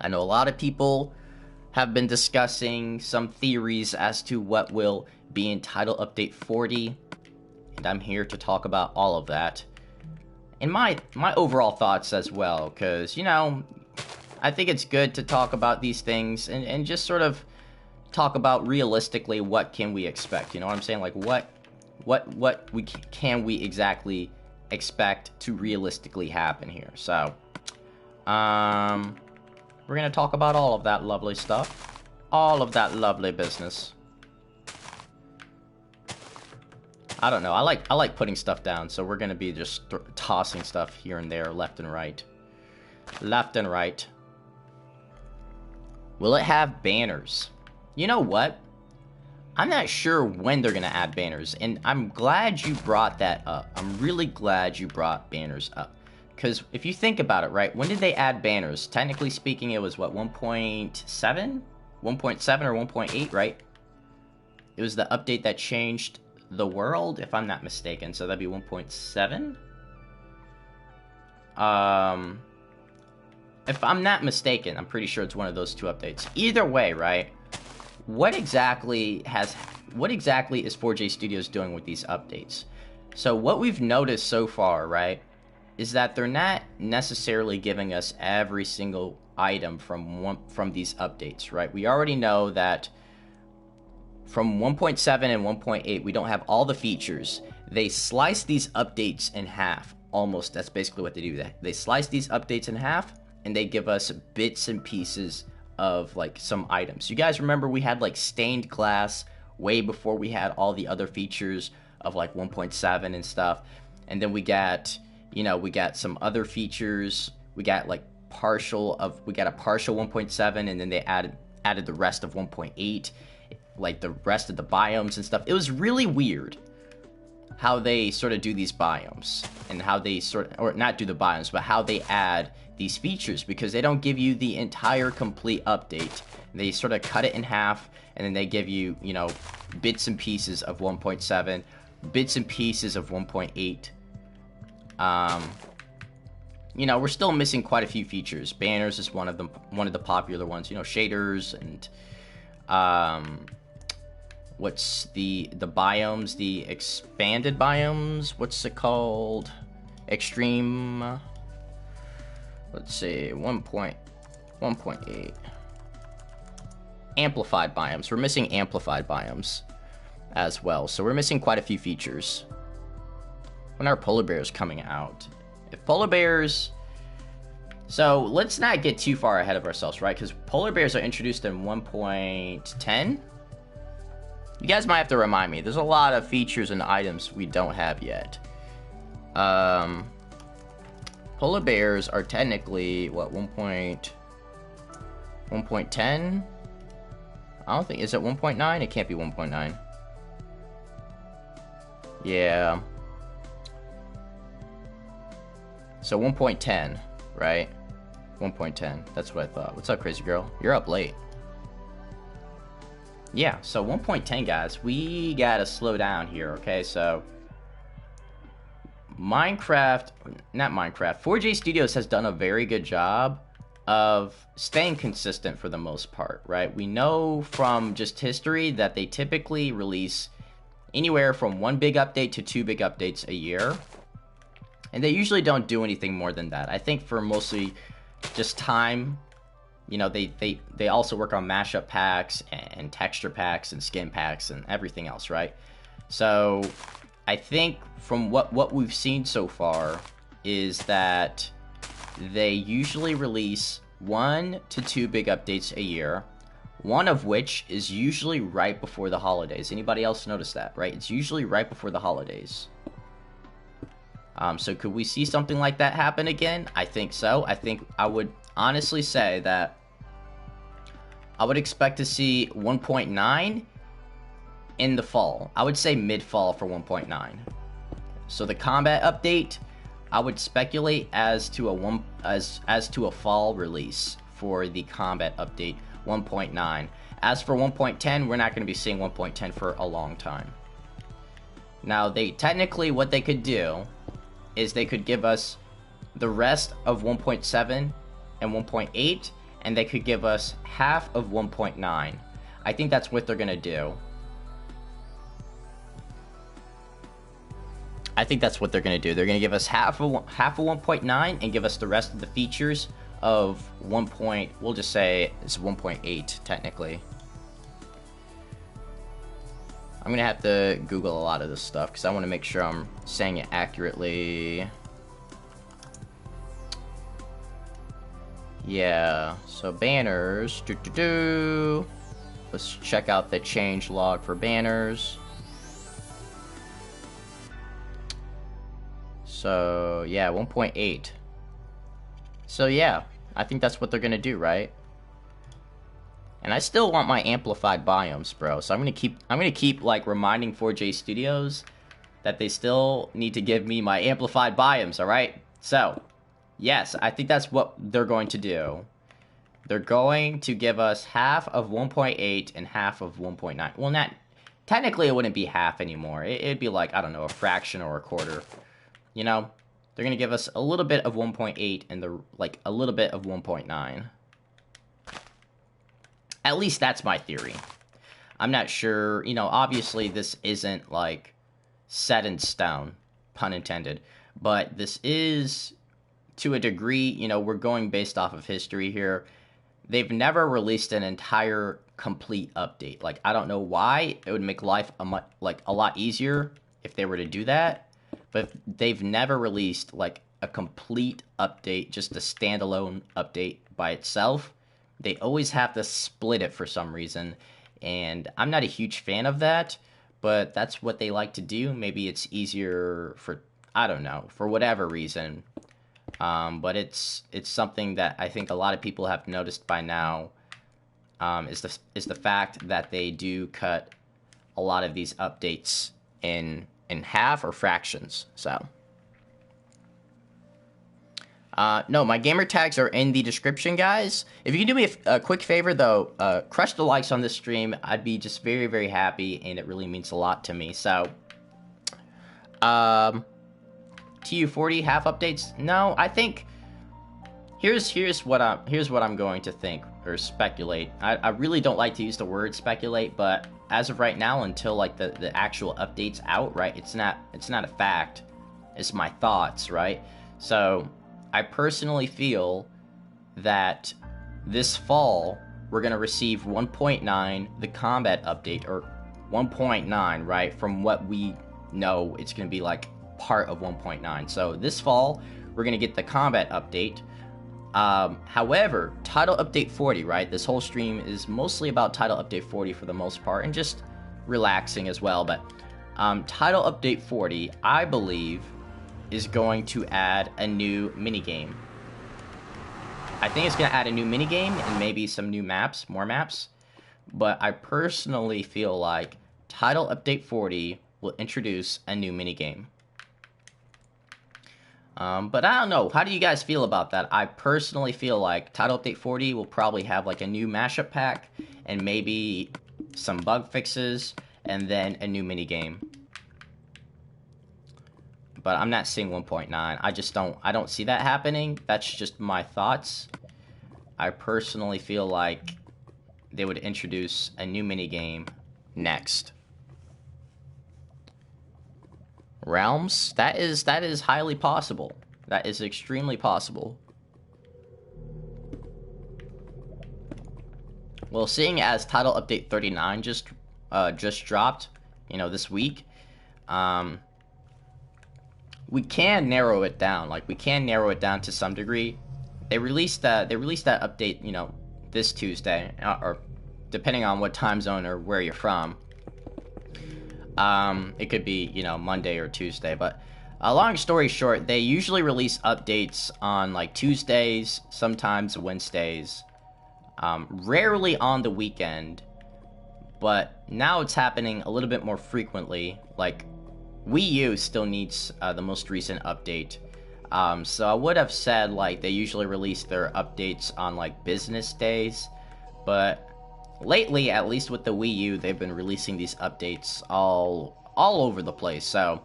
I know a lot of people have been discussing some theories as to what will be in Title Update 40, and I'm here to talk about all of that. And my overall thoughts as well, because, you know, I think it's good to talk about these things and just sort of talk about realistically what can we expect, you know what I'm saying? Like, what can we exactly expect to realistically happen here? So, we're gonna talk about all of that lovely stuff. All of that lovely business. I don't know. I like putting stuff down, so we're gonna be just tossing stuff here and there, left and right. Left and right. Will it have banners? You know what? I'm not sure when they're gonna add banners, and I'm glad you brought that up. I'm really glad you brought banners up. Because if you think about it, right, when did they add banners? Technically speaking, it was, what, 1.7? 1.7 or 1.8, right? It was the update that changed the world, if I'm not mistaken. So that'd be 1.7? If I'm not mistaken, I'm pretty sure it's one of those two updates. Either way, right? What exactly is 4J Studios doing with these updates? So what we've noticed so far, right, is that they're not necessarily giving us every single item from these updates, right? We already know that from 1.7 and 1.8, we don't have all the features. They slice these updates in half, almost. That's basically what they do. They slice these updates in half, and they give us bits and pieces of, like, some items. You guys remember we had, like, stained glass way before we had all the other features of, like, 1.7 and stuff. And then we got, you know, we got some other features. We got, like, a partial 1.7, and then they added the rest of 1.8, like the rest of the biomes and stuff. It was really weird how they sort of do these biomes, and how they or not do the biomes, but how they add these features, because they don't give you the entire complete update. They sort of cut it in half, and then they give you, you know, bits and pieces of 1.7, bits and pieces of 1.8. You know, we're still missing quite a few features. Banners is one of the popular ones. You know, shaders and what's the biomes, the expanded biomes? What's it called? Extreme. Let's see, 1.8. Amplified biomes. We're missing amplified biomes as well. So we're missing quite a few features. When are polar bears coming out? If polar bears... So let's not get too far ahead of ourselves, right? Because polar bears are introduced in 1.10. You guys might have to remind me. There's a lot of features and items we don't have yet. Polar bears are technically, what, 1.10? I don't think, is it 1.9? It can't be 1.9. Yeah. So 1.10, right? 1.10. That's what I thought. What's up, crazy girl? You're up late. Yeah, so 1.10, guys. We gotta slow down here, okay? So 4J Studios has done a very good job of staying consistent for the most part, right? We know from just history that they typically release anywhere from one big update to two big updates a year. And they usually don't do anything more than that. I think for mostly just time, you know, they also work on mashup packs and texture packs and skin packs and everything else, right? So I think from what we've seen so far is that they usually release 1 to 2 big updates a year, one of which is usually right before the holidays. Anybody else notice that, right? It's usually right before the holidays. So could we see something like that happen again? I think so. I think I would honestly say that I would expect to see 1.9 in the fall. I would say mid-fall for 1.9. So the combat update, I would speculate as to a fall release for the combat update 1.9. As for 1.10, we're not going to be seeing 1.10 for a long time. Now, what they could do is they could give us the rest of 1.7 and 1.8, and they could give us half of 1.9. I think that's what they're gonna do. I think that's what they're gonna do. They're gonna give us half of 1.9 and give us the rest of the features of 1. We'll just say it's 1.8 technically. I'm gonna have to Google a lot of this stuff because I want to make sure I'm saying it accurately. Yeah, so banners. Let's check out the change log for banners. So yeah, 1.8. So yeah, I think that's what they're gonna do, right? And I still want my amplified biomes, bro. So I'm gonna keep like reminding 4J Studios that they still need to give me my amplified biomes, all right? So, yes, I think that's what they're going to do. They're going to give us half of 1.8 and half of 1.9. Well, not technically it wouldn't be half anymore. It'd be like, I don't know, a fraction or a quarter. You know, they're gonna give us a little bit of 1.8 and a little bit of 1.9. At least that's my theory. I'm not sure, you know, obviously this isn't like set in stone, pun intended, but this is to a degree, you know, we're going based off of history here. They've never released an entire complete update. Like, I don't know why. It would make life a lot easier if they were to do that, but they've never released like a complete update, just a standalone update by itself. They always have to split it for some reason, and I'm not a huge fan of that, but that's what they like to do. Maybe it's easier for, I don't know, for whatever reason. But it's something that I think a lot of people have noticed by now, is the fact that they do cut a lot of these updates in half or fractions. So no, my gamer tags are in the description, guys. If you can do me a quick favor, though, crush the likes on this stream. I'd be just very, very happy, and it really means a lot to me. So, TU40 half updates? No, I think here's what I'm going to think or speculate. I really don't like to use the word speculate, but as of right now, until like the actual update's out, right? It's not a fact. It's my thoughts, right? So I personally feel that this fall we're gonna receive 1.9, the combat update, or 1.9, right? From what we know, it's gonna be like part of 1.9. So this fall we're gonna get the combat update. However, title update 40, right? This whole stream is mostly about title update 40 for the most part, and just relaxing as well. But title update 40, I believe, is going to add a new minigame. I think it's going to add a new minigame and maybe some new maps, more maps. But I personally feel like title update 40 will introduce a new minigame. But I don't know. How do you guys feel about that? I personally feel like title update 40 will probably have like a new mashup pack and maybe some bug fixes and then a new minigame. But I'm not seeing 1.9. I don't see that happening. That's just my thoughts. I personally feel like they would introduce a new minigame next. Realms? That is highly possible. That is extremely possible. Well, seeing as title update 39 just dropped, you know, this week, we can narrow it down. Like, we can narrow it down to some degree. They released that update, you know, this Tuesday, or depending on what time zone or where you're from. It could be, you know, Monday or Tuesday, but long story short, they usually release updates on like Tuesdays, sometimes Wednesdays, rarely on the weekend, but now it's happening a little bit more frequently. Like, Wii U still needs the most recent update. So I would have said like they usually release their updates on like business days, but lately, at least with the Wii U, they've been releasing these updates all over the place. So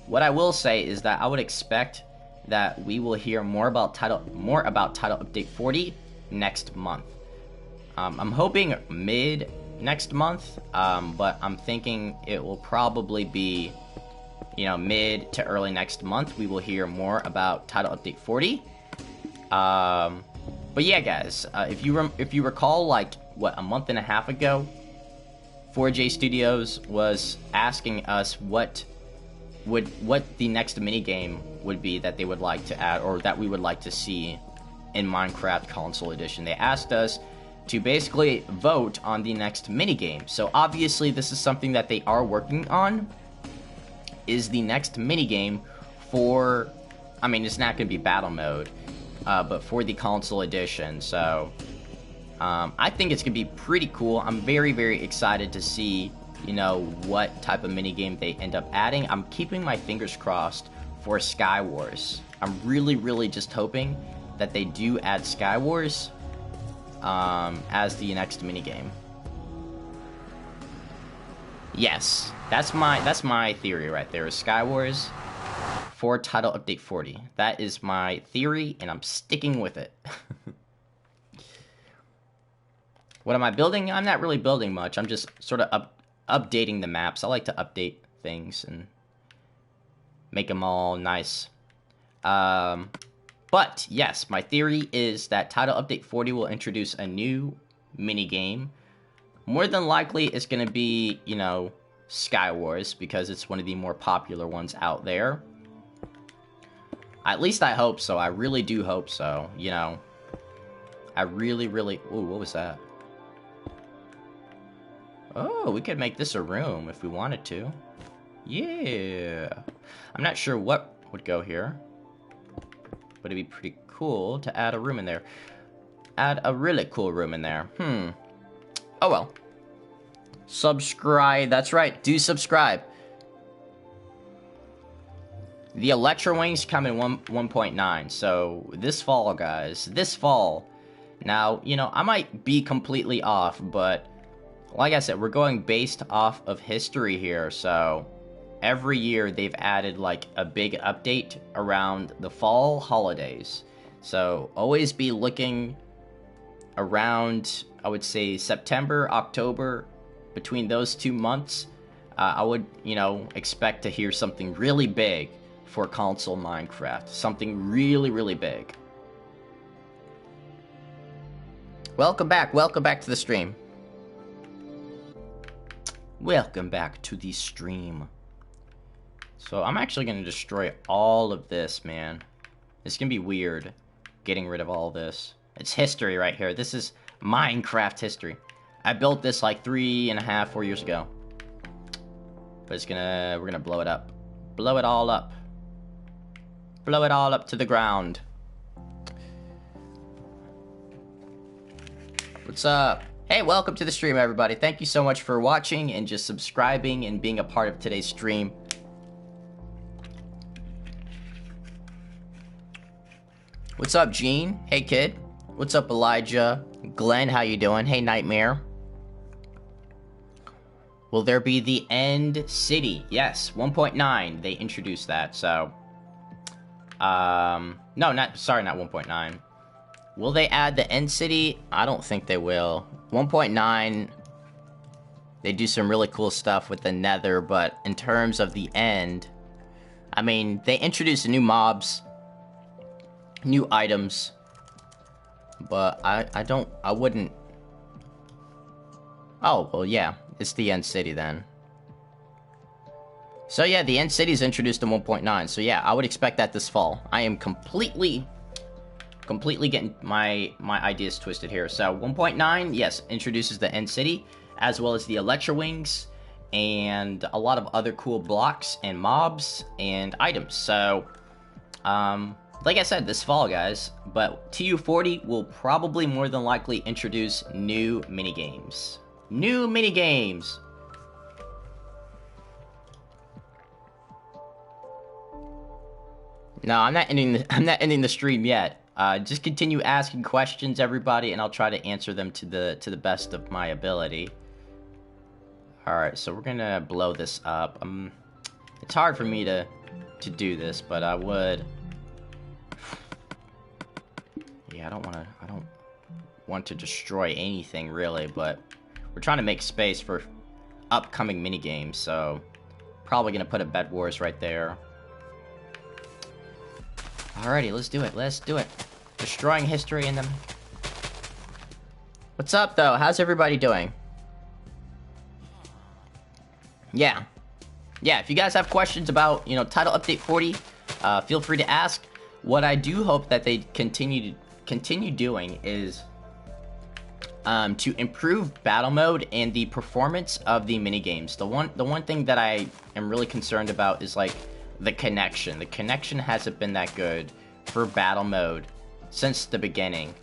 what I will say is that I would expect that we will hear more about title update 40 next month. I'm hoping mid next month, but I'm thinking it will probably be, you know, mid to early next month. We will hear more about title update 40. But yeah, guys, if you recall, like what, a month and a half ago, 4J Studios was asking us what the next minigame would be that they would like to add, or that we would like to see in Minecraft Console Edition. They asked us to basically vote on the next minigame. So obviously this is something that they are working on, is the next minigame for, I mean, it's not going to be battle mode, but for the Console Edition. So I think it's going to be pretty cool. I'm very, very excited to see, you know, what type of minigame they end up adding. I'm keeping my fingers crossed for Sky Wars. I'm really, really just hoping that they do add Sky Wars as the next minigame. Yes, that's my theory right there, is Sky Wars for title update 40. That is my theory, and I'm sticking with it. What am I building? I'm not really building much. I'm just sort of updating the maps. I like to update things and make them all nice. But yes, my theory is that title update 40 will introduce a new minigame. More than likely, it's going to be, you know, Sky Wars, because it's one of the more popular ones out there. At least I hope so. I really do hope so, you know. I really, really... Ooh, what was that? Oh, we could make this a room if we wanted to. Yeah. I'm not sure what would go here, but it'd be pretty cool to add a room in there. Add a really cool room in there. Oh well. Subscribe. That's right. Do subscribe. The Electro Wings come in 1.9. So this fall, guys. This fall. Now, you know, I might be completely off, but like I said, we're going based off of history here. So every year they've added like a big update around the fall holidays. So always be looking around, I would say, September, October. Between those 2 months, I would, you know, expect to hear something really big for console Minecraft. Something really, really big. Welcome back to the stream. Welcome back to the stream. So I'm actually going to destroy all of this, man. It's going to be weird getting rid of all this. It's history right here. This is Minecraft history. I built this like 3.5, 4 years ago. But we're gonna blow it up. Blow it all up. Blow it all up to the ground. What's up? Hey, welcome to the stream, everybody. Thank you so much for watching and just subscribing and being a part of today's stream. What's up, Gene? Hey, kid. What's up, Elijah? Glenn, how you doing? Hey, Nightmare. Will there be the End City? Yes, 1.9. They introduced that, so... no, not 1.9. Will they add the End City? I don't think they will. 1.9, they do some really cool stuff with the Nether, but in terms of the End, I mean, they introduced new mobs, new items, but I wouldn't... Oh, well, yeah. It's the End City, then. So, yeah, the End City is introduced in 1.9. So, yeah, I would expect that this fall. I am completely getting my ideas twisted here. So, 1.9, yes, introduces the End City, as well as the Electro Wings, and a lot of other cool blocks and mobs and items. So, like I said, this fall, guys. But TU40 will probably more than likely introduce new minigames. New minigames! No, I'm not ending the stream yet. Just continue asking questions, everybody, and I'll try to answer them to the best of my ability. Alright, so we're gonna blow this up. It's hard for me to do this, but I would Yeah, I don't want to destroy anything really, but we're trying to make space for upcoming mini games, so probably gonna put a Bed Wars right there. Alrighty, let's do it. Let's do it. Destroying history in them. What's up, though? How's everybody doing? Yeah. Yeah, if you guys have questions about, you know, Title Update 40, feel free to ask. What I do hope that they continue doing is to improve battle mode and the performance of the minigames. The one thing that I am really concerned about is like the connection. The connection hasn't been that good for battle mode since the beginning.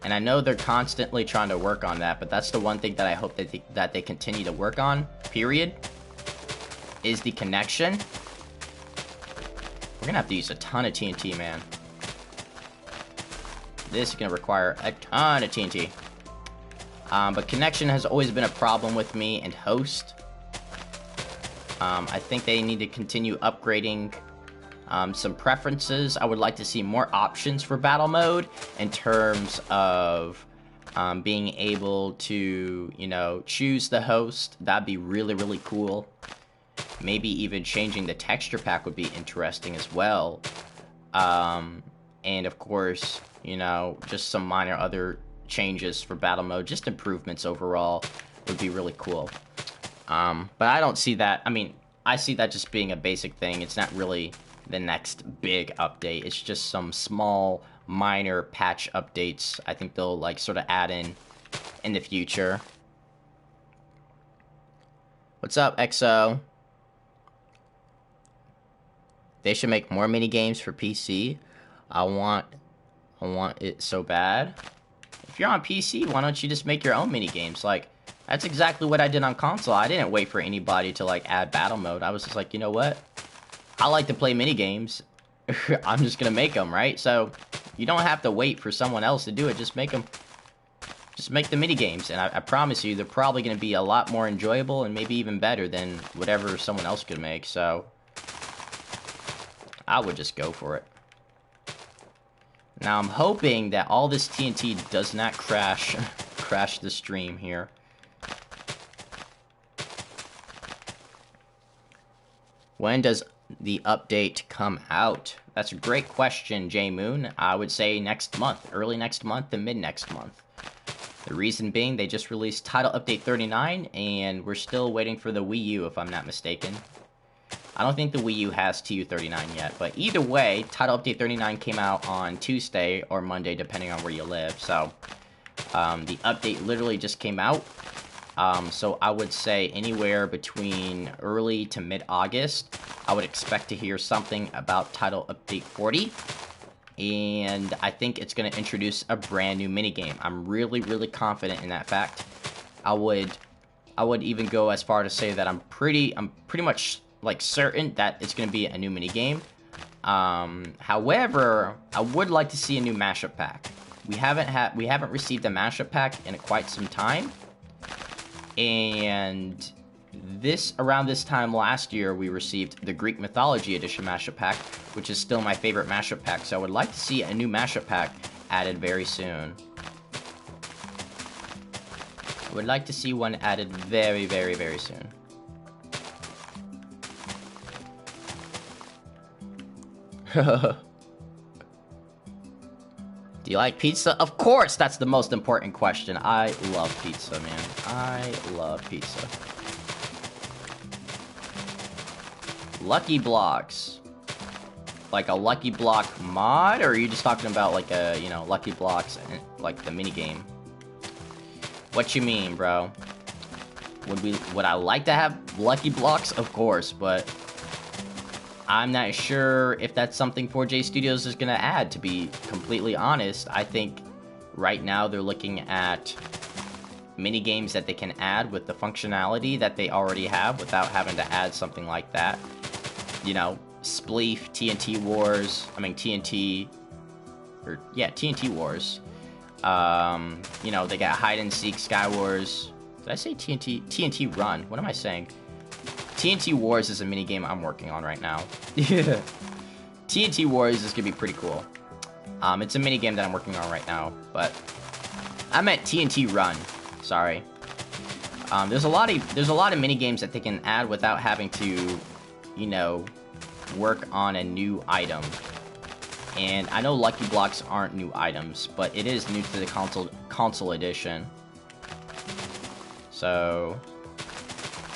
And I know they're constantly trying to work on that, but that's the one thing that I hope that they continue to work on, period, is the connection. We're gonna have to use a ton of TNT, man. This is gonna require a ton of TNT. But connection has always been a problem with me and host. I think they need to continue upgrading some preferences. I would like to see more options for battle mode in terms of being able to, you know, choose the host. That'd be really, really cool. Maybe even changing the texture pack would be interesting as well. And of course, you know, just some minor other changes for battle mode, just improvements overall would be really cool. But I don't see that. I mean, I see that just being a basic thing. It's not really the next big update. It's just some small, minor patch updates. I think they'll like sort of add in the future. What's up, XO? They should make more mini games for PC. I want it so bad. If you're on PC, why don't you just make your own mini games? Like, that's exactly what I did on console. I didn't wait for anybody to like add battle mode. I was just like, you know what? I like to play mini games. I'm just gonna make them, right? So you don't have to wait for someone else to do it. Just make them. Just make the mini games, and I promise you, they're probably gonna be a lot more enjoyable and maybe even better than whatever someone else could make. So I would just go for it. Now I'm hoping that all this TNT does not crash the stream here. When does the update come out? That's a great question, J Moon. I would say next month, early next month and mid next month. The reason being, they just released Title Update 39, and we're still waiting for the Wii U, if I'm not mistaken. I don't think the Wii U has TU39 yet, but either way, Title Update 39 came out on Tuesday or Monday, depending on where you live. So, the update literally just came out. So I would say anywhere between early to mid-August, I would expect to hear something about Title Update 40. And I think it's going to introduce a brand new minigame. I'm really, really confident in that fact. I would even go as far to say that I'm pretty much like certain that it's going to be a new minigame. However, I would like to see a new mashup pack. We haven't received a mashup pack in quite some time. And around this time last year, we received the Greek Mythology Edition mashup pack, which is still my favorite mashup pack. So I would like to see a new mashup pack added very soon. I would like to see one added very, very, very soon. Do you like pizza? Of course, that's the most important question. I love pizza, man. I love pizza. Lucky Blocks. Like a Lucky Block mod? Or are you just talking about like a, you know, Lucky Blocks, like the minigame? What you mean, bro? Would I like to have Lucky Blocks? Of course, but I'm not sure if that's something 4J Studios is going to add, to be completely honest. I think right now they're looking at mini games that they can add with the functionality that they already have without having to add something like that. You know, Spleef, TNT Wars, TNT Wars. You know, they got Hide and Seek, Sky Wars. Did I say TNT Run? What am I saying? TNT Wars is a minigame I'm working on right now. TNT Wars is gonna be pretty cool. It's a mini game that I'm working on right now, but I meant TNT Run. Sorry. There's a lot of mini games that they can add without having to, you know, work on a new item. And I know Lucky Blocks aren't new items, but it is new to the console edition. So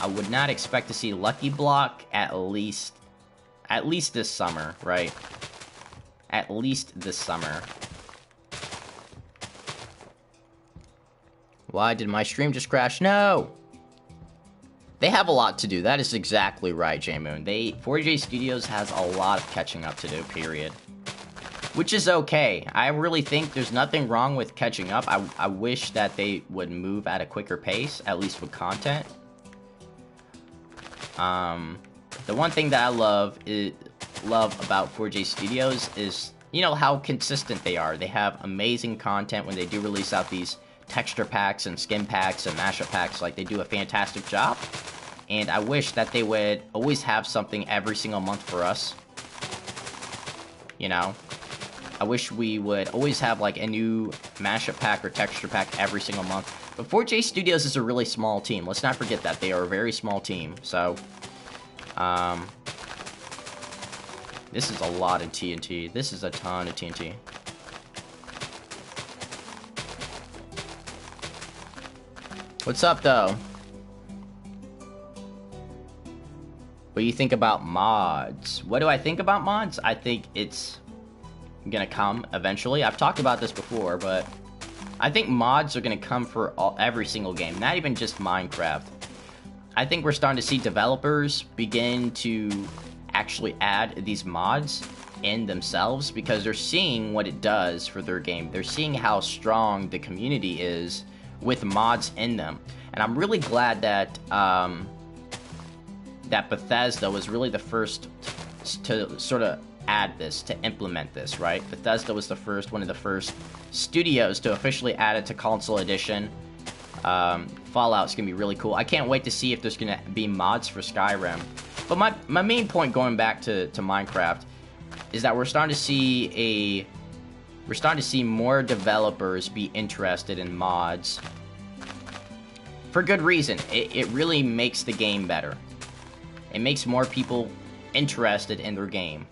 I would not expect to see Lucky Block at least this summer, right? At least this summer. Why did my stream just crash? No! They have a lot to do. That is exactly right, J-Moon. 4J Studios has a lot of catching up to do, period. Which is okay. I really think there's nothing wrong with catching up. I wish that they would move at a quicker pace, at least with content. The one thing that I love about 4J Studios is, you know, how consistent they are. They have amazing content when they do release out these texture packs and skin packs and mashup packs. Like, they do a fantastic job. And I wish that they would always have something every single month for us. You know? I wish we would always have, like, a new mashup pack or texture pack every single month. But 4J Studios is a really small team. Let's not forget that. They are a very small team. So, this is a lot of TNT. This is a ton of TNT. What's up, though? What do you think about mods? What do I think about mods? I think it's gonna come eventually. I've talked about this before, but I think mods are gonna come for every single game, not even just Minecraft. I think we're starting to see developers begin to actually add these mods in themselves because they're seeing what it does for their game. They're seeing how strong the community is with mods in them. And I'm really glad that that Bethesda was really the first to sort of add this, to implement this, right? Bethesda was one of the first studios to officially add it to console edition. Fallout's gonna be really cool. I can't wait to see if there's gonna be mods for Skyrim. But my main point, going back to Minecraft, is that we're starting to see more developers be interested in mods for good reason. It really makes the game better. It makes more people interested in their game.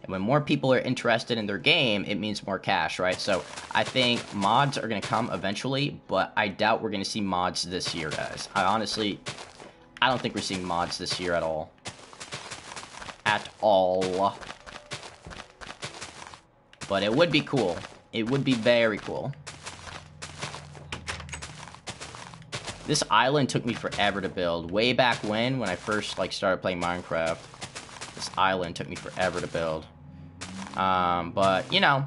And when more people are interested in their game, it means more cash, right? So I think mods are going to come eventually, but I doubt we're going to see mods this year, guys. I don't think we're seeing mods this year at all. At all. But it would be cool. It would be very cool. This island took me forever to build. Way back when I first started playing Minecraft, this island took me forever to build. But you know,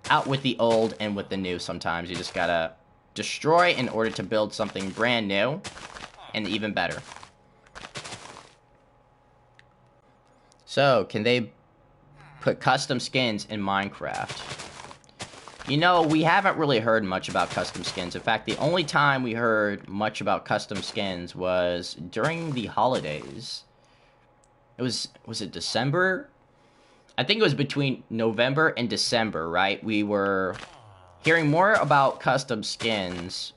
out with the old and with the new sometimes. You just gotta destroy in order to build something brand new and even better. So, can they put custom skins in Minecraft? You know, we haven't really heard much about custom skins. In fact, the only time we heard much about custom skins was during the holidays. Was it December? I think it was between November and December, right? We were hearing more about custom skins,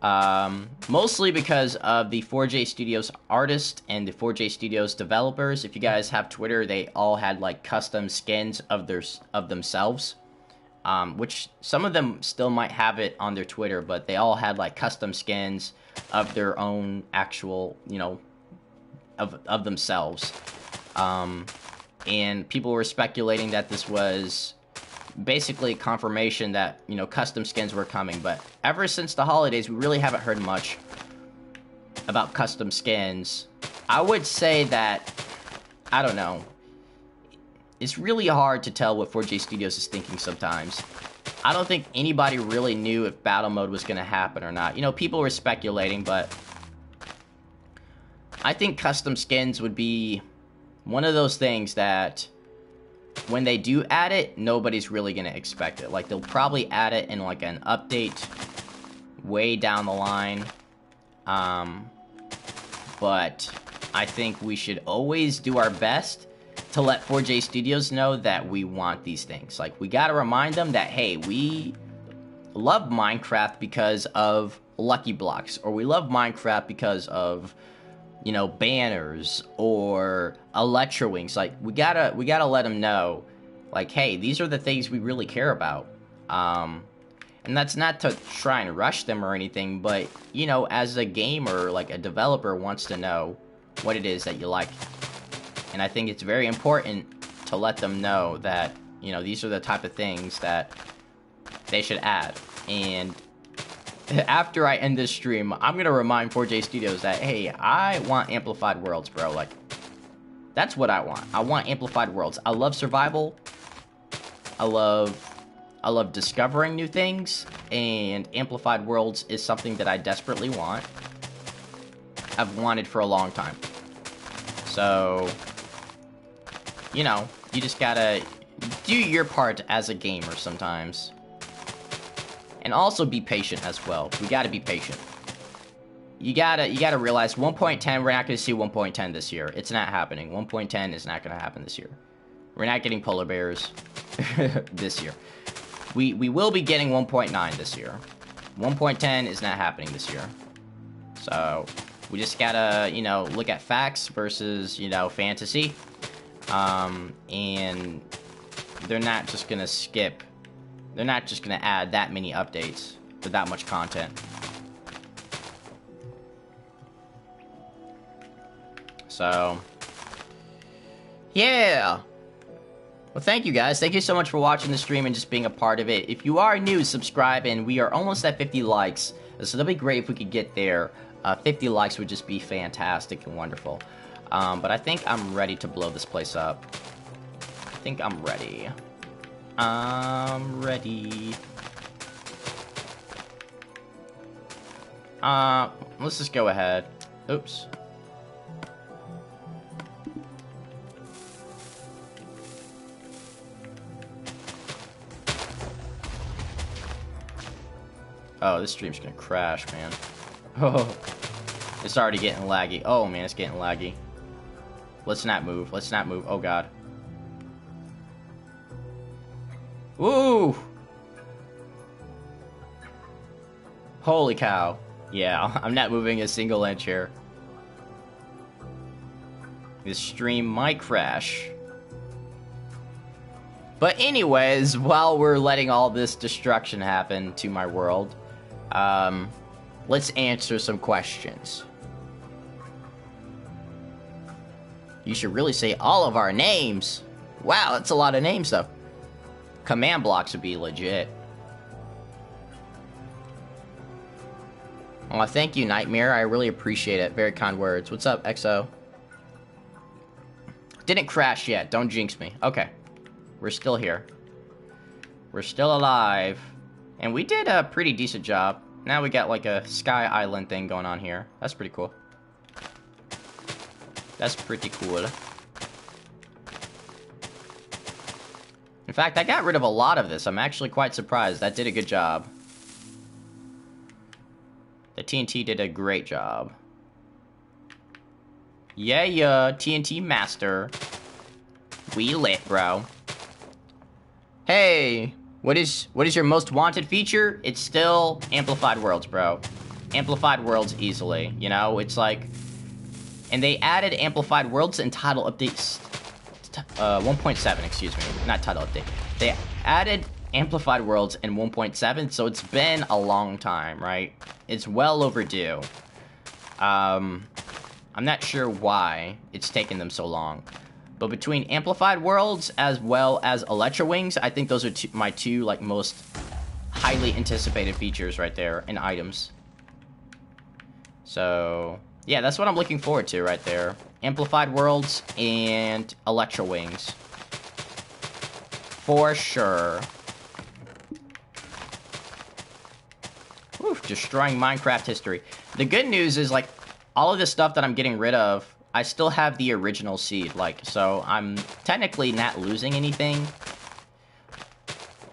mostly because of the 4J Studios artists and the 4J Studios developers. If you guys have Twitter, they all had like custom skins of themselves. Which some of them still might have it on their Twitter, but they all had like custom skins of their own actual, you know, of themselves. And people were speculating that this was basically confirmation that, you know, custom skins were coming. But ever since the holidays, we really haven't heard much about custom skins. I would say that, I don't know. It's really hard to tell what 4J Studios is thinking sometimes. I don't think anybody really knew if battle mode was going to happen or not. You know, people were speculating, but I think custom skins would be one of those things that when they do add it, nobody's really going to expect it. Like, they'll probably add it in like an update way down the line. But I think we should always do our best to let 4J Studios know that we want these things. Like, we gotta remind them that, hey, we love Minecraft because of Lucky Blocks, or we love Minecraft because of, you know, banners or Electro Wings. Like, we gotta let them know, like, hey, these are the things we really care about. And that's not to try and rush them or anything, but, you know, as a gamer, like, a developer wants to know what it is that you like. And I think it's very important to let them know that, you know, these are the type of things that they should add. And after I end this stream, I'm going to remind 4J Studios that, hey, I want amplified worlds, bro. Like, that's what I want. I want amplified worlds. I love survival. I love discovering new things, and amplified worlds is something that I desperately want. I've wanted for a long time. So, you know, you just gotta do your part as a gamer sometimes. And also be patient as well. We gotta be patient. You gotta realize 1.10, we're not gonna see 1.10 this year. It's not happening. 1.10 is not gonna happen this year. We're not getting polar bears this year. We will be getting 1.9 this year. 1.10 is not happening this year. So, we just gotta, you know, look at facts versus, you know, fantasy. And they're not just gonna skip. They're not just gonna add that many updates for that much content. So, yeah. Well, thank you guys. Thank you so much for watching the stream and just being a part of it. If you are new, subscribe, and we are almost at 50 likes. So that'd be great if we could get there. 50 likes would just be fantastic and wonderful. But I think I'm ready to blow this place up. I think I'm ready. I'm ready. Let's just go ahead. Oops. Oh, this stream's gonna crash, man. Oh, it's already getting laggy. Oh, man, it's getting laggy. Let's not move. Let's not move. Oh, God. Woo! Holy cow. Yeah, I'm not moving a single inch here. This stream might crash. But anyways, while we're letting all this destruction happen to my world, let's answer some questions. You should really say all of our names. Wow, that's a lot of names, though. Command blocks would be legit. Oh, thank you, Nightmare. I really appreciate it. Very kind words. What's up, XO? Didn't crash yet. Don't jinx me. Okay. We're still here. We're still alive. And we did a pretty decent job. Now we got like a sky island thing going on here. That's pretty cool. That's pretty cool. In fact, I got rid of a lot of this. I'm actually quite surprised. That did a good job. The TNT did a great job. Yeah, TNT master. We lit, bro. Hey, what is your most wanted feature? It's still amplified worlds, bro. Amplified worlds easily, you know? It's like, and they added amplified worlds in title updates 1.7, excuse me, not title update. They added amplified worlds in 1.7, so it's been a long time, right? It's well overdue. I'm not sure why it's taken them so long. But between amplified worlds as well as Electro Wings, I think those are my two like most highly anticipated features right there and items. So yeah, that's what I'm looking forward to right there. Amplified worlds and Electro Wings. For sure. Whew, destroying Minecraft history. The good news is like all of this stuff that I'm getting rid of, I still have the original seed, like, so I'm technically not losing anything.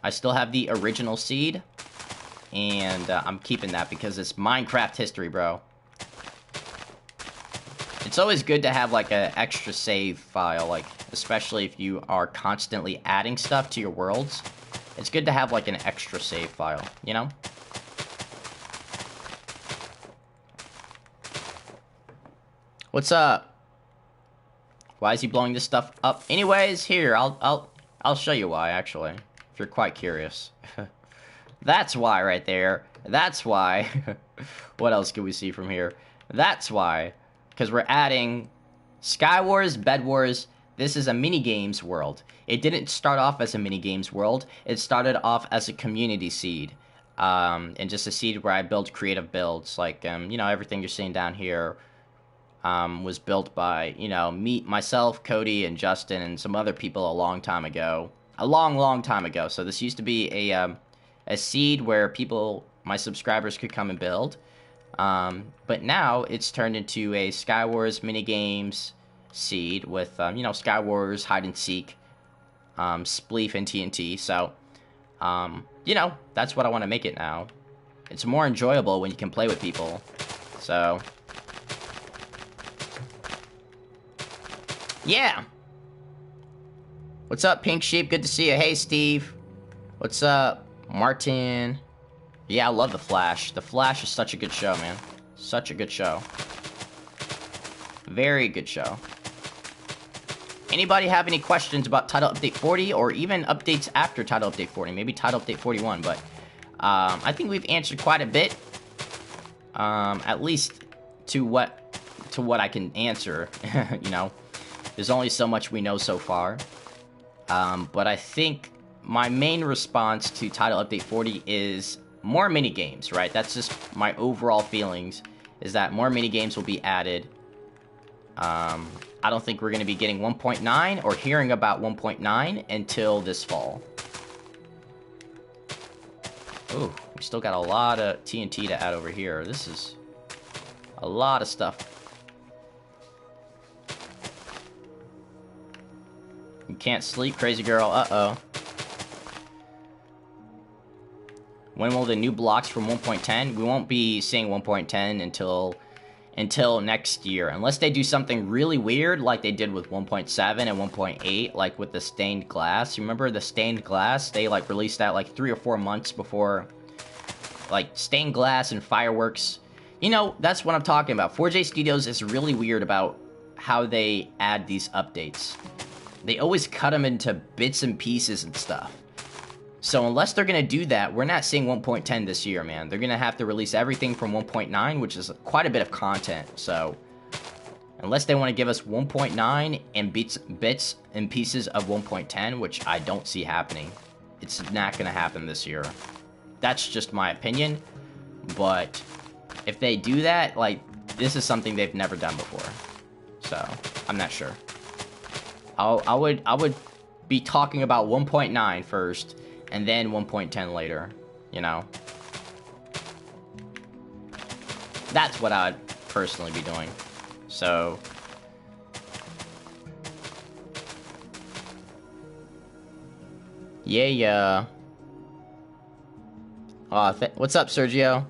I still have the original seed, and I'm keeping that because it's Minecraft history, bro. It's always good to have, like, an extra save file, like, especially if you are constantly adding stuff to your worlds. It's good to have like an extra save file, you know? What's up? Why is he blowing this stuff up? Anyways, here, I'll show you why, actually, if you're quite curious. That's why right there. That's why. What else can we see from here? That's why. Because we're adding Sky Wars, Bed Wars. This is a mini-games world. It didn't start off as a mini-games world. It started off as a community seed. And just a seed where I build creative builds. Like, you know, everything you're seeing down here was built by, you know, myself, Cody, and Justin, and some other people a long time ago. A long, long time ago. So this used to be a seed where people, my subscribers, could come and build. But now it's turned into a Sky Wars minigames seed with, you know, Sky Wars, Hide and Seek, Spleef, and TNT. So, you know, that's what I want to make it now. It's more enjoyable when you can play with people. So, yeah. What's up, Pink Sheep? Good to see you. Hey, Steve. What's up, Martin? Yeah, I love The Flash. The Flash is such a good show, man. Such a good show. Very good show. Anybody have any questions about Title Update 40 or even updates after Title Update 40? Maybe Title Update 41, but I think we've answered quite a bit. At least to what I can answer, you know. There's only so much we know so far. But I think my main response to Title Update 40 is more mini-games, right? That's just my overall feelings, is that more mini-games will be added. I don't think we're going to be getting 1.9 or hearing about 1.9 until this fall. Ooh, we still got a lot of TNT to add over here. This is a lot of stuff. You can't sleep, crazy girl. Uh-oh. When will the new blocks from 1.10? We won't be seeing 1.10 until next year. Unless they do something really weird like they did with 1.7 and 1.8, like with the stained glass. You remember the stained glass? They like released that like 3 or 4 months before, like stained glass and fireworks. You know, that's what I'm talking about. 4J Studios is really weird about how they add these updates. They always cut them into bits and pieces and stuff. So unless they're going to do that, we're not seeing 1.10 this year, man. They're going to have to release everything from 1.9, which is quite a bit of content. So unless they want to give us 1.9 and bits and pieces of 1.10, which I don't see happening, it's not going to happen this year. That's just my opinion. But if they do that, like, this is something they've never done before. So I'm not sure. I would be talking about 1.9 first, and then 1.10 later, you know? That's what I'd personally be doing. So, yeah. What's up, Sergio?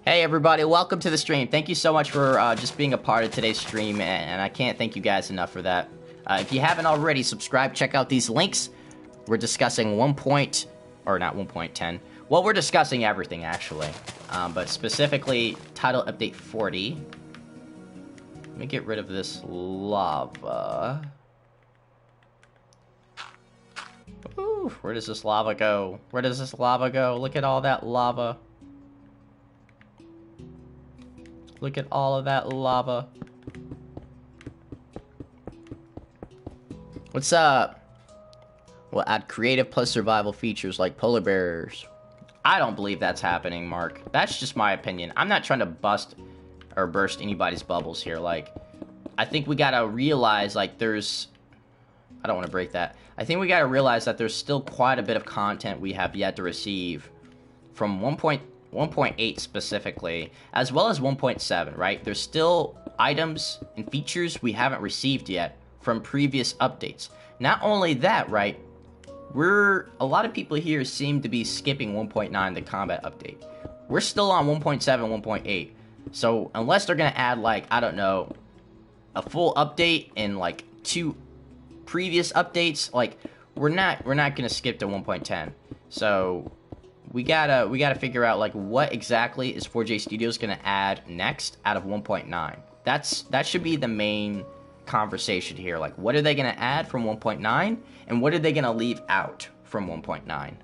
Hey everybody, welcome to the stream. Thank you so much for just being a part of today's stream, and I can't thank you guys enough for that. If you haven't already, subscribe, check out these links. We're discussing not 1.10. Well, we're discussing everything, actually. But specifically, Title Update 40. Let me get rid of this lava. Ooh, where does this lava go? Where does this lava go? Look at all that lava. Look at all of that lava. What's up? We'll add creative plus survival features like polar bears. I don't believe that's happening, Mark. That's just my opinion. I'm not trying to bust or burst anybody's bubbles here. Like, I think we gotta realize, like, there's... I don't want to break that. I think we gotta realize that there's still quite a bit of content we have yet to receive from 1.8 specifically, as well as 1.7, right? There's still items and features we haven't received yet from previous updates. Not only that, right? A lot of people here seem to be skipping 1.9, the combat update. We're still on 1.7, 1.8. So unless they're gonna add, like, I don't know, a full update and like 2 previous updates, like we're not gonna skip to 1.10. So we gotta figure out like what exactly is 4J Studios gonna add next out of 1.9. That should be the main conversation here. Like, what are they gonna add from 1.9, and what are they gonna leave out from 1.9?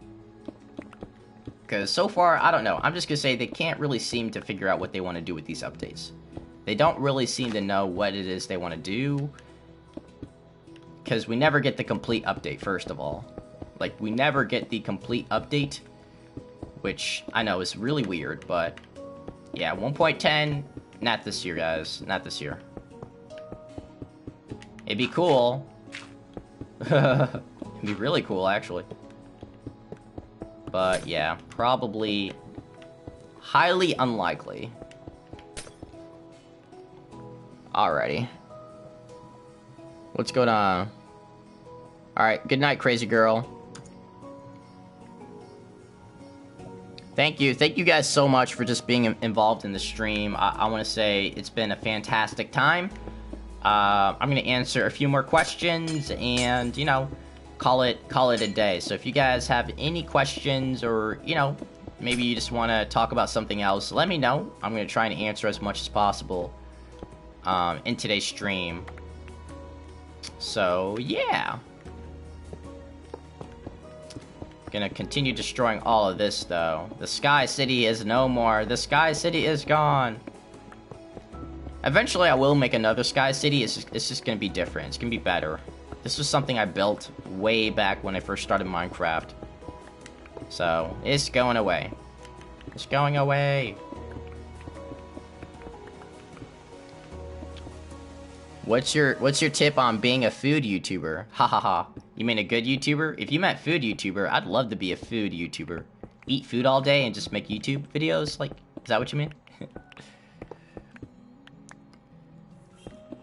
Because so far, I don't know. I'm just gonna say they can't really seem to figure out what they want to do with these updates. They don't really seem to know what it is they want to do. Because we never get the complete update, first of all. Like, we never get the complete update. Which, I know, is really weird, but... yeah, 1.10, not this year, guys. Not this year. It'd be cool. It'd be really cool, actually. But, yeah, probably highly unlikely. Alrighty. What's going on? Alright, good night, crazy girl. Thank you guys so much for just being involved in the stream. I want to say it's been a fantastic time. I'm going to answer a few more questions and, you know, call it a day. So if you guys have any questions or, you know, maybe you just want to talk about something else, let me know. I'm going to try and answer as much as possible in today's stream. So, yeah. Gonna continue destroying all of this, though. The Sky City is no more. The Sky City is gone. Eventually, I will make another Sky City. It's just gonna be different. It's gonna be better. This was something I built way back when I first started Minecraft. So, it's going away. It's going away. What's your tip on being a food YouTuber? Ha ha ha. You mean a good YouTuber? If you meant food YouTuber, I'd love to be a food YouTuber. Eat food all day and just make YouTube videos? Like, is that what you mean?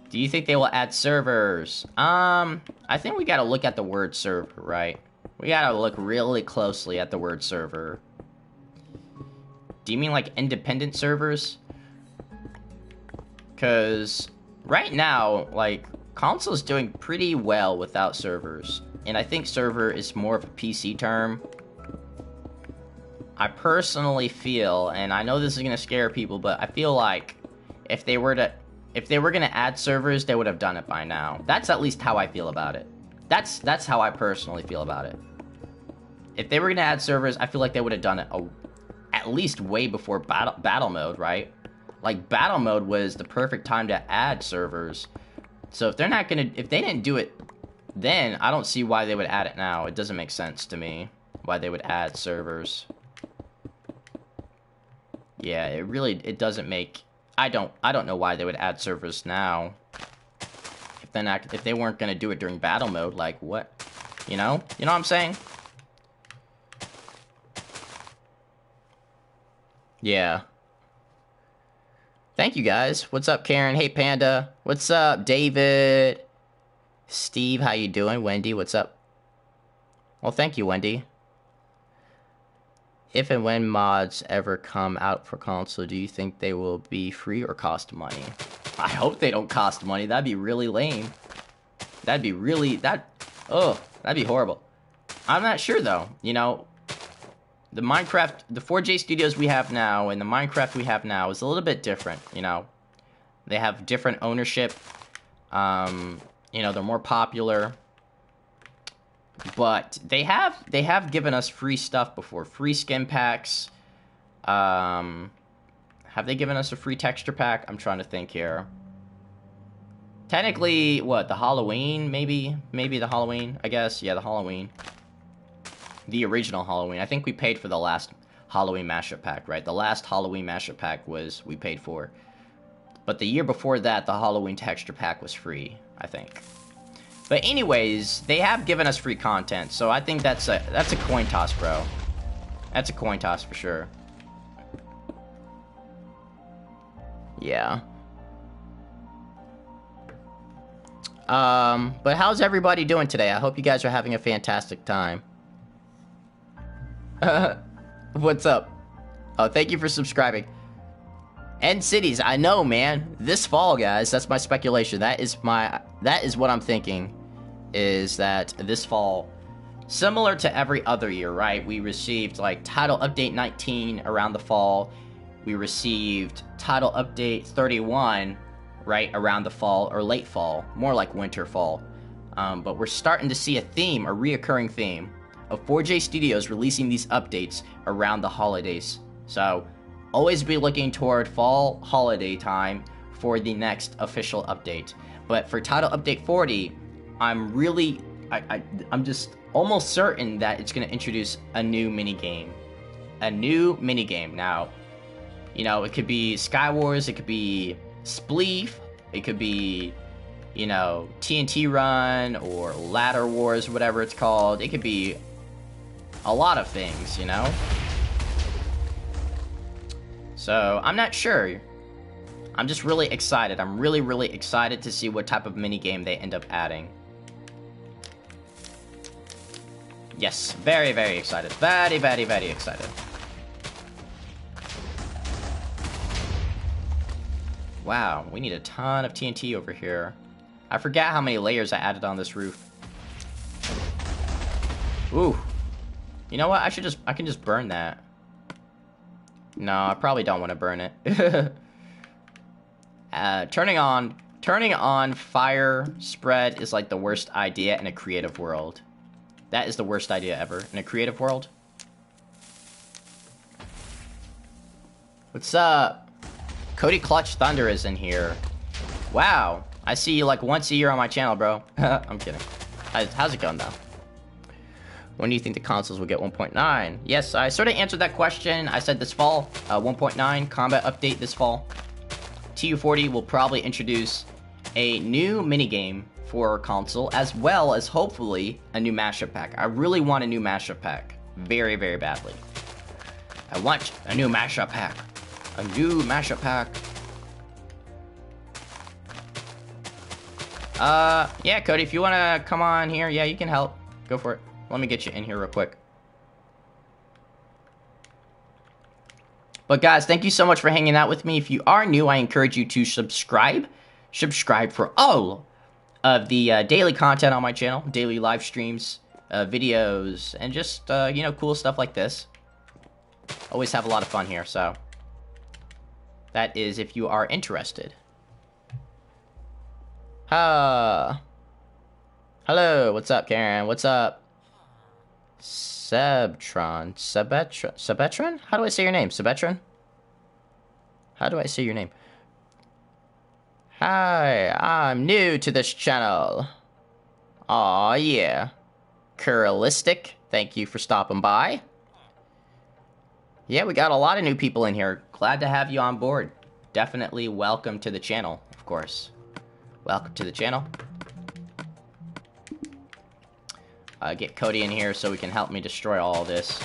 Do you think they will add servers? I think we gotta look at the word server, right? We gotta look really closely at the word server. Do you mean like independent servers? Because right now, like, console's doing pretty well without servers. And I think server is more of a PC term. I personally feel, and I know this is gonna scare people, but I feel like if they were gonna add servers, they would have done it by now. That's at least how I feel about it. That's how I personally feel about it. If they were gonna add servers, I feel like they would have done it at least way before battle mode, right? Like, battle mode was the perfect time to add servers. So if they didn't do it then, I don't see why they would add it now. It doesn't make sense to me why they would add servers. Yeah, it doesn't make... I don't know why they would add servers now. If they weren't gonna do it during battle mode, like, what? You know? You know what I'm saying? Yeah. Thank you, guys. What's up, Karen? Hey, Panda. What's up, David? Steve, how you doing? Wendy, what's up? Well, thank you, Wendy. If and when mods ever come out for console, do you think they will be free or cost money? I hope they don't cost money. That'd be really lame. That'd be horrible. I'm not sure, though. You know, the 4J Studios we have now and the Minecraft we have now is a little bit different, you know. They have different ownership. You know, they're more popular. But they have given us free stuff before. Free skin packs. Have they given us a free texture pack? I'm trying to think here. Technically, what, the Halloween, maybe? Maybe the Halloween, I guess. Yeah, the Halloween. The original Halloween. I think we paid for the last Halloween mashup pack, right? The last Halloween mashup pack we paid for. But the year before that, the Halloween texture pack was free, I think. But anyways, they have given us free content, so I think that's a coin toss, bro. That's a coin toss for sure. Yeah. But how's everybody doing today? I hope you guys are having a fantastic time. What's up? Oh, thank you for subscribing. End cities, I know, man. This fall, guys, that's my speculation. That is what I'm thinking, is that this fall, similar to every other year, right? We received, like, Title Update 19 around the fall. We received Title Update 31, right, around the fall, or late fall. More like winter fall. But we're starting to see a reoccurring theme, of 4J Studios releasing these updates around the holidays. So, always be looking toward fall holiday time for the next official update. But for Title Update 40, I'm just almost certain that it's going to introduce a new minigame. A new minigame. Now, you know, it could be Skywars, it could be Spleef, it could be, you know, TNT Run, or Ladder Wars, whatever it's called. It could be a lot of things, you know? So, I'm not sure. I'm just really excited. I'm really, really excited to see what type of minigame they end up adding. Yes, very, very excited. Very, very, very excited. Wow, we need a ton of TNT over here. I forgot how many layers I added on this roof. Ooh. You know what? I can just burn that. No, I probably don't want to burn it. Turning on fire spread is like the worst idea in a creative world. That is the worst idea ever in a creative world. What's up? Cody Clutch Thunder is in here. Wow. I see you like once a year on my channel, bro. I'm kidding. How's it going, though? When do you think the consoles will get 1.9? Yes, I sort of answered that question. I said this fall, 1.9 combat update this fall. TU40 will probably introduce a new minigame for console, as well as hopefully a new mashup pack. I really want a new mashup pack. Very, very badly. I want a new mashup pack. A new mashup pack. Yeah, Cody, if you want to come on here, yeah, you can help. Go for it. Let me get you in here real quick. But guys, thank you so much for hanging out with me. If you are new, I encourage you to subscribe. Subscribe for all of the daily content on my channel. Daily live streams, videos, and just, you know, cool stuff like this. Always have a lot of fun here, so. That is if you are interested. Hello, what's up, Karen? What's up? Sebetron? How do I say your name? Sebetron? How do I say your name? Hi, I'm new to this channel. Aw, yeah. Curlistic, thank you for stopping by. Yeah, we got a lot of new people in here. Glad to have you on board. Definitely welcome to the channel, of course. Welcome to the channel. Get Cody in here so he can help me destroy all this.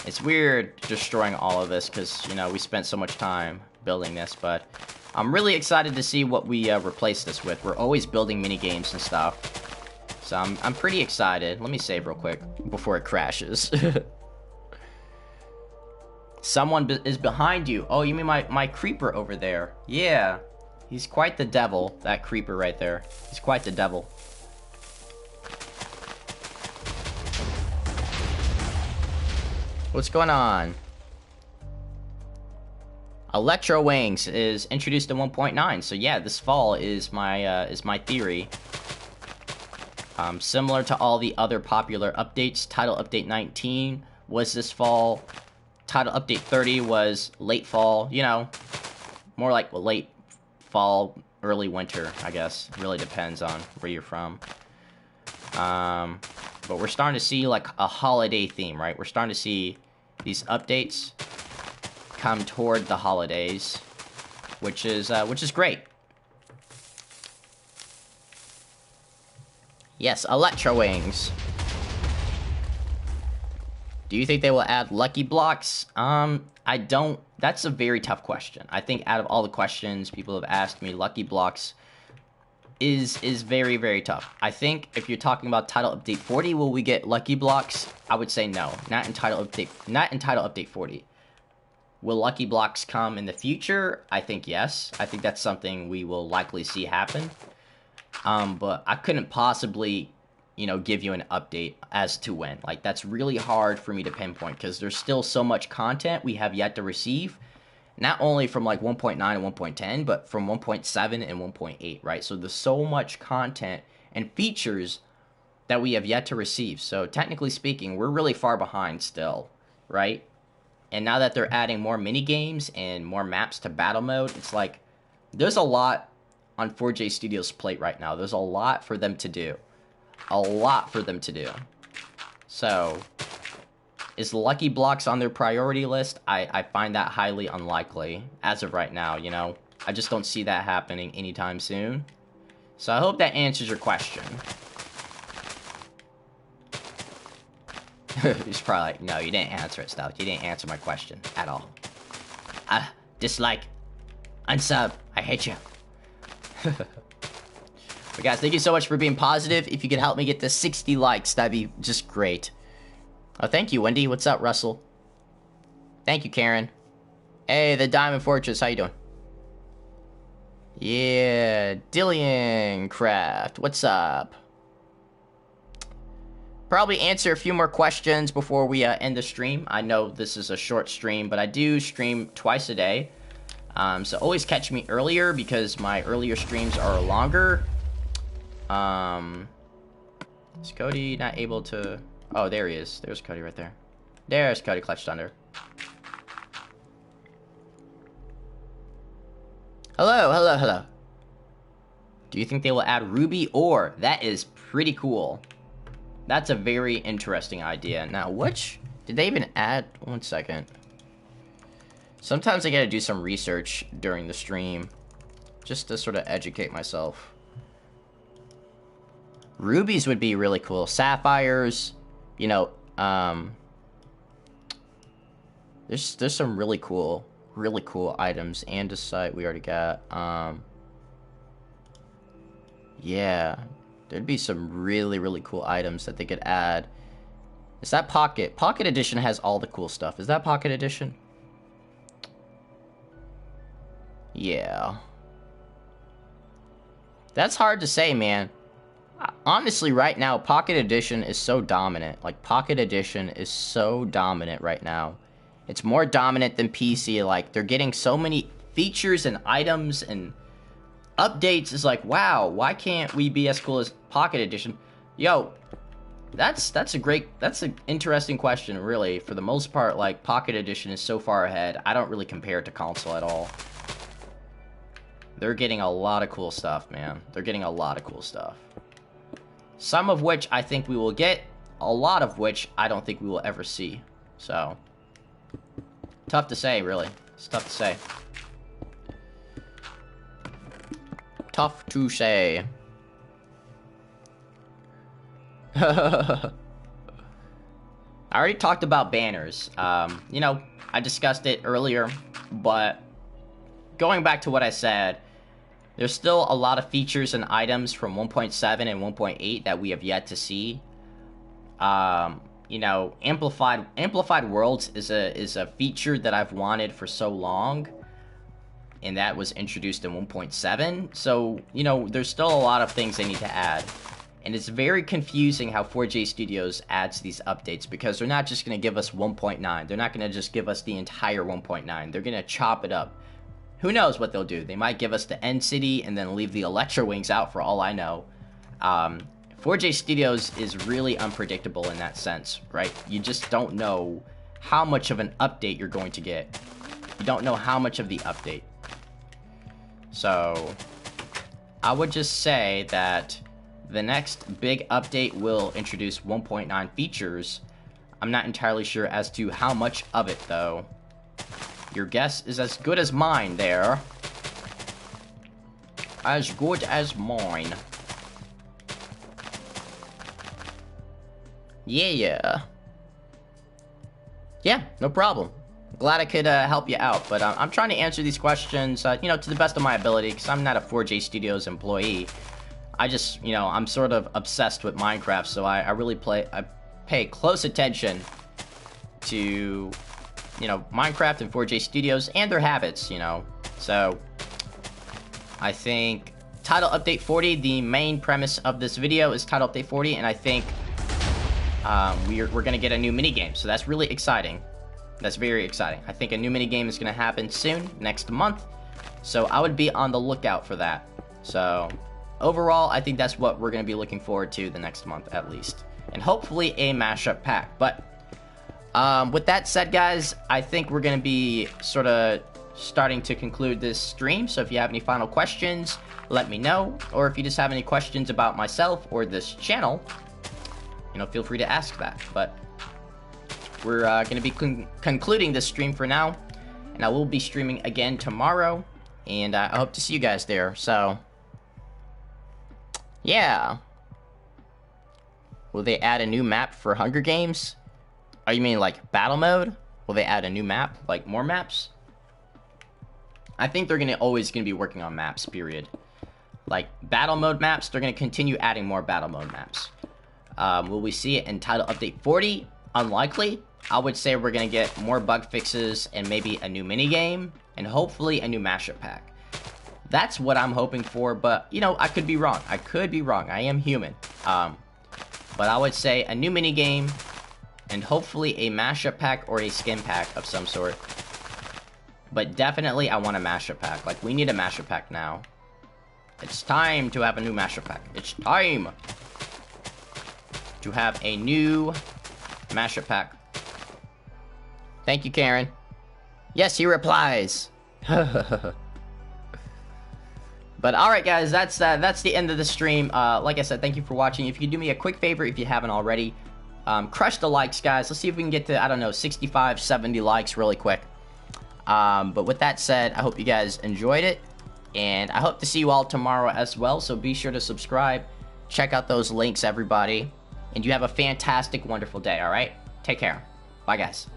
It's weird destroying all of this because, you know, we spent so much time building this, but I'm really excited to see what we replace this with. We're always building mini games and stuff, so I'm pretty excited. Let me save real quick before it crashes. Someone is behind you. Oh, you mean my creeper over there? Yeah. He's quite the devil, that creeper right there. He's quite the devil. What's going on? Electro Wings is introduced in 1.9, so yeah, this fall is my theory. Similar to all the other popular updates, Title Update 19 was this fall. Title Update 30 was late fall, you know, more like late fall, early winter, I guess. It really depends on where you're from. But we're starting to see like a holiday theme, right? We're starting to see these updates come toward the holidays, which is great. Yes, Electro Wings. Do you think they will add Lucky Blocks? I don't. That's a very tough question. I think out of all the questions people have asked me, Lucky Blocks is very, very tough. I think if you're talking about Title Update 40, will we get Lucky Blocks? I would say no. Not in Title Update 40. Will Lucky Blocks come in the future? I think yes. I think that's something we will likely see happen. But I couldn't possibly, give you an update as to when. Like, that's really hard for me to pinpoint because there's still so much content we have yet to receive. Not only from like 1.9 and 1.10, but from 1.7 and 1.8, right? So there's so much content and features that we have yet to receive. So technically speaking, we're really far behind still, right? And now that they're adding more mini games and more maps to battle mode, it's like there's a lot on 4J Studios' plate right now. There's a lot for them to do. A lot for them to do. So, is Lucky Blocks on their priority list? I find that highly unlikely as of right now, I just don't see that happening anytime soon. So I hope that answers your question. He's probably like, no, you didn't answer it, Stout. You didn't answer my question at all. Dislike. Unsub. I hate you. But guys, thank you so much for being positive. If you could help me get to 60 likes, that'd be just great. Oh, thank you, Wendy. What's up, Russell? Thank you, Karen. Hey, the Diamond Fortress. How you doing? Yeah, Dillian Craft. What's up? Probably answer a few more questions before we end the stream. I know this is a short stream, but I do stream twice a day. So always catch me earlier because my earlier streams are longer. Is Cody not able to... Oh, there he is. There's Cody right there. There's Cody Clutch Thunder. Hello, hello, hello. Do you think they will add Ruby ore? That is pretty cool. That's a very interesting idea. Now, which... Did they even add... One second. Sometimes I gotta do some research during the stream. Just to sort of educate myself. Rubies would be really cool. Sapphires... There's some really cool items. Andesite we already got. Yeah, there'd be some really cool items that they could add. Is that Pocket? Pocket Edition has all the cool stuff. Is that Pocket Edition? Yeah. That's hard to say, man. Honestly, right now, Pocket Edition is so dominant. Like, Pocket Edition is so dominant right now. It's more dominant than PC. Like, they're getting so many features and items and updates. It's like, wow, why can't we be as cool as Pocket Edition? Yo, that's an interesting question, really. For the most part, like, Pocket Edition is so far ahead. I don't really compare it to console at all. They're getting a lot of cool stuff, man. They're getting a lot of cool stuff. Some of which I think we will get, a lot of which I don't think we will ever see. So, tough to say, really. It's tough to say. Tough to say. I already talked about banners. I discussed it earlier, but going back to what I said, there's still a lot of features and items from 1.7 and 1.8 that we have yet to see. Amplified Worlds is a feature that I've wanted for so long, and that was introduced in 1.7. So, there's still a lot of things they need to add. And it's very confusing how 4J Studios adds these updates, because they're not just going to give us 1.9. They're not going to just give us the entire 1.9. They're going to chop it up. Who knows what they'll do? They might give us the End City and then leave the Electro Wings out for all I know. 4J Studios is really unpredictable in that sense, right? You just don't know how much of an update you're going to get. You don't know how much of the update. So, I would just say that the next big update will introduce 1.9 features. I'm not entirely sure as to how much of it, though. Your guess is as good as mine there. As good as mine. Yeah, no problem. Glad I could help you out, but I'm trying to answer these questions, to the best of my ability, because I'm not a 4J Studios employee. I just, I'm sort of obsessed with Minecraft, so I really pay close attention to you know, Minecraft and 4J Studios and their habits, you know. So I think title update 40, the main premise of this video is title update 40, and I think we're gonna get a new mini game, so that's really exciting. That's very exciting. I think a new mini game is gonna happen soon, next month, so I would be on the lookout for that. So overall, I think that's what we're gonna be looking forward to the next month at least, and hopefully a mashup pack. But with that said, guys, I think we're gonna be sort of starting to conclude this stream. So if you have any final questions, let me know, or if you just have any questions about myself or this channel, you know, feel free to ask that. But we're going to be concluding this stream for now, and I will be streaming again tomorrow, and I hope to see you guys there. So yeah, will they add a new map for Hunger Games? Oh, you mean like battle mode? Will they add a new map, like more maps? I think they're always gonna be working on maps, period. Like battle mode maps, they're gonna continue adding more battle mode maps. Will we see it in title update 40? Unlikely. I would say we're gonna get more bug fixes and maybe a new mini game and hopefully a new mashup pack. That's what I'm hoping for, but you know, I could be wrong. I could be wrong. I am human. But I would say a new mini game and hopefully a mashup pack or a skin pack of some sort. But definitely I want a mashup pack. Like, we need a mashup pack now. It's time to have a new mashup pack. It's time to have a new mashup pack. Thank you, Karen. Yes, he replies. But alright, guys, that's the end of the stream. Like I said, thank you for watching. If you could do me a quick favor, if you haven't already, crush the likes, guys. Let's see if we can get to, I don't know, 65, 70 likes really quick. But with that said, I hope you guys enjoyed it, and I hope to see you all tomorrow as well, so be sure to subscribe, check out those links, everybody, and you have a fantastic, wonderful day, alright? Take care. Bye, guys.